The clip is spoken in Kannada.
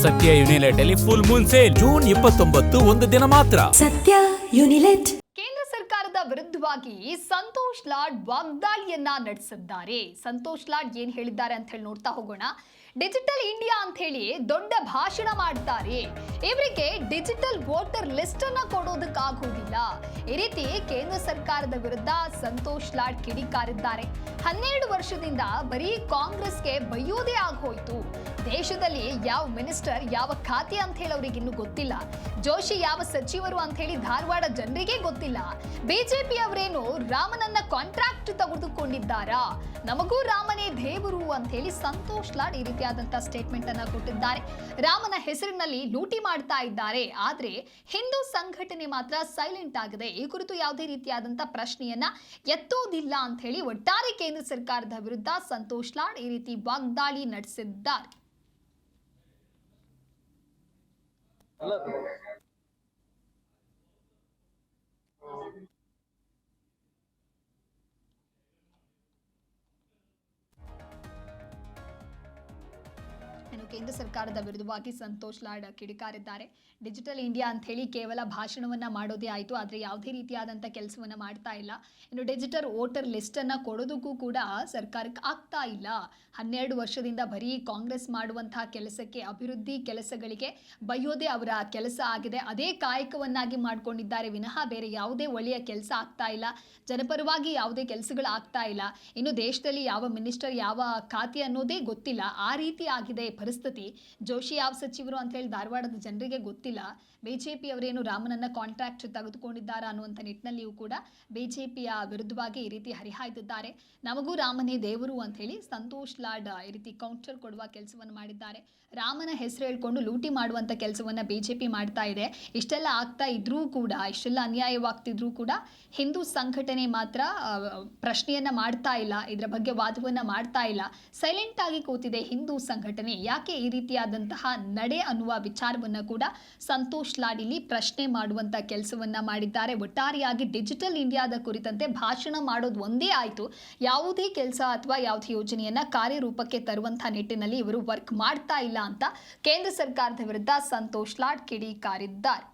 ಸತ್ಯ ಯುನಿಲೆಟ್ ಅಲ್ಲಿ ಫುಲ್ ಮೂನ್ ಸೇಲ್ ಜೂನ್ 29 ಒಂದು ದಿನ ಮಾತ್ರ. ಸತ್ಯ ಯುನಿಲೆಟ್. ಕೇಂದ್ರ ಸರ್ಕಾರದ ವಿರುದ್ಧವಾಗಿ ಸಂತೋಷ್ ಲಾಡ್ ವಾಗ್ದಾಳಿಯನ್ನ ನಡೆಸಿದ್ದಾರೆ. ಸಂತೋಷ್ ಲಾಡ್ ಏನ್ ಹೇಳಿದ್ದಾರೆ ಅಂತ ಹೇಳಿ ನೋಡ್ತಾ ಹೋಗೋಣ. ಡಿಜಿಟಲ್ ಇಂಡಿಯಾ ಅಂತ ಹೇಳಿ ದೊಡ್ಡ ಭಾಷಣ ಮಾಡ್ತಾರೆ. ಇವರಿಗೆ ಡಿಜಿಟಲ್ ವೋಟರ್ ಲಿಸ್ಟ್ ಅನ್ನ ಕೊಡೋದಕ್ಕಾಗೋದಿಲ್ಲ. ಈ ರೀತಿ ಕೇಂದ್ರ ಸರ್ಕಾರದ ವಿರುದ್ಧ ಸಂತೋಷ್ ಲಾಡ್ ಕಿಡಿಕಾರಿದ್ದಾರೆ. 12 ವರ್ಷದಿಂದ ಬರೀ ಕಾಂಗ್ರೆಸ್ಗೆ ಬೈಯೋದೇ ಆಗೋಯ್ತು. ದೇಶದಲ್ಲಿ ಯಾವ ಮಿನಿಸ್ಟರ್ ಯಾವ ಖಾತೆ ಅಂತ ಹೇಳಿ ಅವ್ರಿಗೆ ಇನ್ನೂ ಗೊತ್ತಿಲ್ಲ. ಜೋಶಿ ಯಾವ ಸಚಿವರು ಅಂತ ಹೇಳಿ ಧಾರವಾಡ ಜನರಿಗೆ ಗೊತ್ತಿಲ್ಲ. ಬಿಜೆಪಿ ಅವರೇನು ರಾಮನನ್ನ ಕಾಂಟ್ರಾಕ್ಟ್ ತೆಗೆದುಕೊಂಡಿದ್ದಾರಾ? ನಮಗೂ ರಾಮನೇ ದೇವರು ಅಂತ ಹೇಳಿ ಸಂತೋಷ್ ಲಾಡ್ ಈ ರೀತಿಯಾದಂತಹ ಸ್ಟೇಟ್ಮೆಂಟ್ ಅನ್ನ ಕೊಟ್ಟಿದ್ದಾರೆ. ರಾಮನ ಹೆಸರಿನಲ್ಲಿ ಲೂಟಿ ಮಾಡ್ತಾ ಇದ್ದಾರೆ, ಆದ್ರೆ ಹಿಂದೂ ಸಂಘಟನೆ ಮಾತ್ರ ಸೈಲೆಂಟ್ ಆಗಿದೆ. ಈ ಕುರಿತು ಯಾವುದೇ ರೀತಿಯಾದಂತಹ ಪ್ರಶ್ನೆಯನ್ನ ಎತ್ತೋದಿಲ್ಲ ಅಂತ ಹೇಳಿ ಒಟ್ಟಾರೆ ಕೇಂದ್ರ ಸರ್ಕಾರದ ವಿರುದ್ಧ ಸಂತೋಷ್ ಲಾಡ್ ಈ ರೀತಿ ವಾಗ್ದಾಳಿ ನಡೆಸಿದ್ದಾರೆ. ಕೇಂದ್ರ ಸರ್ಕಾರದ ವಿರುದ್ಧವಾಗಿ ಸಂತೋಷ್ ಲಾಡ್ ಕಿಡಿಕಾರಿದ್ದಾರೆ. ಡಿಜಿಟಲ್ ಇಂಡಿಯಾ ಅಂತ ಹೇಳಿ ಕೇವಲ ಭಾಷಣವನ್ನ ಮಾಡೋದೇ ಆಯಿತು, ಆದರೆ ಯಾವುದೇ ರೀತಿಯಾದಂಥ ಕೆಲಸವನ್ನ ಮಾಡ್ತಾ ಇಲ್ಲ. ಇನ್ನು ಡಿಜಿಟಲ್ ವೋಟರ್ ಲಿಸ್ಟ್ ಅನ್ನ ಕೊಡೋದಕ್ಕೂ ಕೂಡ ಸರ್ಕಾರಕ್ಕೆ ಆಗ್ತಾ ಇಲ್ಲ. 12 ವರ್ಷದಿಂದ ಬರೀ ಕಾಂಗ್ರೆಸ್ ಮಾಡುವಂತಹ ಕೆಲಸಕ್ಕೆ, ಅಭಿವೃದ್ಧಿ ಕೆಲಸಗಳಿಗೆ ಬೈಯೋದೇ ಅವರ ಕೆಲಸ ಆಗಿದೆ. ಅದೇ ಕಾಯಕವನ್ನಾಗಿ ಮಾಡ್ಕೊಂಡಿದ್ದಾರೆ ವಿನಃ ಬೇರೆ ಯಾವುದೇ ಒಳ್ಳೆಯ ಕೆಲಸ ಆಗ್ತಾ ಇಲ್ಲ. ಜನಪರವಾಗಿ ಯಾವುದೇ ಕೆಲಸಗಳು ಆಗ್ತಾ ಇಲ್ಲ. ಇನ್ನು ದೇಶದಲ್ಲಿ ಯಾವ ಮಿನಿಸ್ಟರ್ ಯಾವ ಖಾತೆ ಅನ್ನೋದೇ ಗೊತ್ತಿಲ್ಲ. ಆ ರೀತಿ ಆಗಿದೆ ಪರಿಸ್ಥಿತಿ. ಜೋಶಿ ಯಾವ ಸಚಿವರು ಅಂತ ಹೇಳಿ ಧಾರವಾಡದ ಜನರಿಗೆ ಗೊತ್ತಿಲ್ಲ. ಬಿಜೆಪಿ ಅವರೇನು ರಾಮನನ್ನ ಕಾಂಟ್ರಾಕ್ಟ್ ತೆಗೆದುಕೊಂಡಿದ್ದಾರಾ ಅನ್ನುವಂಥ ನಿಟ್ಟಿನಲ್ಲಿಯೂ ಕೂಡ ಬಿಜೆಪಿಯ ವಿರುದ್ಧವಾಗಿ ಈ ರೀತಿ ಹರಿಹಾಯ್ದಿದ್ದಾರೆ. ನಮಗೂ ರಾಮನೇ ದೇವರು ಅಂತ ಹೇಳಿ ಸಂತೋಷ್ ಲಾಡ್ ಈ ರೀತಿ ಕೌಂಟರ್ ಕೊಡುವ ಕೆಲಸವನ್ನು ಮಾಡಿದ್ದಾರೆ. ರಾಮನ ಹೆಸರು ಹೇಳ್ಕೊಂಡು ಲೂಟಿ ಮಾಡುವಂಥ ಕೆಲಸವನ್ನ ಬಿಜೆಪಿ ಮಾಡ್ತಾ ಇದೆ. ಇಷ್ಟೆಲ್ಲ ಆಗ್ತಾ ಇದ್ರೂ ಕೂಡ, ಇಷ್ಟೆಲ್ಲ ಅನ್ಯಾಯವಾಗ್ತಿದ್ರೂ ಕೂಡ ಹಿಂದೂ ಸಂಘಟನೆ ಮಾತ್ರ ಪ್ರಶ್ನೆಯನ್ನ ಮಾಡ್ತಾ ಇಲ್ಲ, ಇದರ ಬಗ್ಗೆ ವಾದವನ್ನ ಮಾಡ್ತಾ ಇಲ್ಲ. ಸೈಲೆಂಟ್ ಆಗಿ ಕೂತಿದೆ ಹಿಂದೂ ಸಂಘಟನೆ. ಯಾಕೆ ಈ ರೀತಿಯಾದಂತಹ ನಡೆ ಅನ್ನುವ ವಿಚಾರವನ್ನ ಕೂಡ ಸಂತೋಷ್ ಲಾಡ್ ಇಲ್ಲಿ ಪ್ರಶ್ನೆ ಮಾಡುವಂತ ಕೆಲಸವನ್ನ ಮಾಡಿದ್ದಾರೆ. ಒಟ್ಟಾರೆಯಾಗಿ ಡಿಜಿಟಲ್ ಇಂಡಿಯಾದ ಕುರಿತಂತೆ ಭಾಷಣ ಮಾಡೋದು ಒಂದೇ ಆಯಿತು, ಯಾವುದೇ ಕೆಲಸ ಅಥವಾ ಯಾವುದೇ ಯೋಜನೆಯನ್ನ ಕಾರ್ಯರೂಪಕ್ಕೆ ತರುವಂತಹ ನಿಟ್ಟಿನಲ್ಲಿ ಇವರು ವರ್ಕ್ ಮಾಡ್ತಾ ಇಲ್ಲ ಅಂತ ಕೇಂದ್ರ ಸರ್ಕಾರದ ವಿರುದ್ಧ ಸಂತೋಷ್ ಲಾಡ್ ಕಿಡಿಕಾರಿದ್ದಾರೆ.